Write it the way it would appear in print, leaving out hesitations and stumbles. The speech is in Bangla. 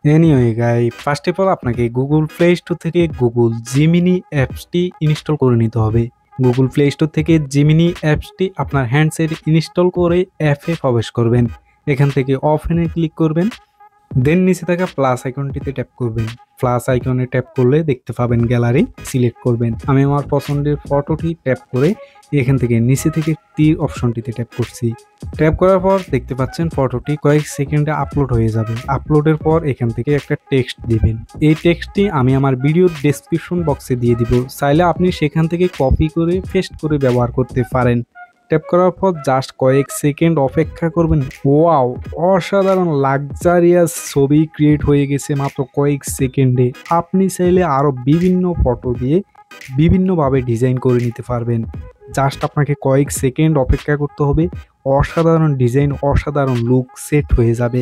Anyway guy, first of all আপনাকে গুগল প্লে স্টোর থেকে গুগল জিমিনি অ্যাপসটি ইনস্টল করে নিতে হবে। গুগল প্লে স্টোর থেকে জিমিনি অ্যাপসটি আপনার হ্যান্ডসেটে ইনস্টল করে অ্যাপে প্রবেশ করবেন। এখান থেকে ওপেনে ক্লিক করবেন, দেন নিচে থাকা প্লাস আইকনটিতে ট্যাপ করবেন। প্লাস আইকনে ট্যাপ করলে দেখতে পাবেন গ্যালারি, সিলেক্ট করবেন। আমি আমার পছন্দের ফটোটি ট্যাপ করে এখান থেকে নিচে থেকে তীর অপশনটিতে ট্যাপ করছি। ট্যাপ করার পর দেখতে পাচ্ছেন ফটোটি কয়েক সেকেন্ডে আপলোড হয়ে যাবে। আপলোডের পর এখান থেকে একটা টেক্সট দিবেন। এই টেক্সটটি আমি আমার ভিডিওর ডেসক্রিপশন বক্সে দিয়ে দিব, চাইলে আপনি সেখান থেকে কপি করে পেস্ট করে ব্যবহার করতে পারেন। ট্যাপ করার পর জাস্ট কয়েক সেকেন্ড অপেক্ষা করবেন। ওয়াও, অসাধারণ লাক্সারিয়াস ছবি ক্রিয়েট হয়ে গেছে মাত্র কয়েক সেকেন্ডে। আপনি চাইলে আরও বিভিন্ন ফটো দিয়ে বিভিন্নভাবে ডিজাইন করে নিতে পারবেন। জাস্ট আপনাকে কয়েক সেকেন্ড অপেক্ষা করতে হবে, অসাধারণ ডিজাইন, অসাধারণ লুক সেট হয়ে যাবে।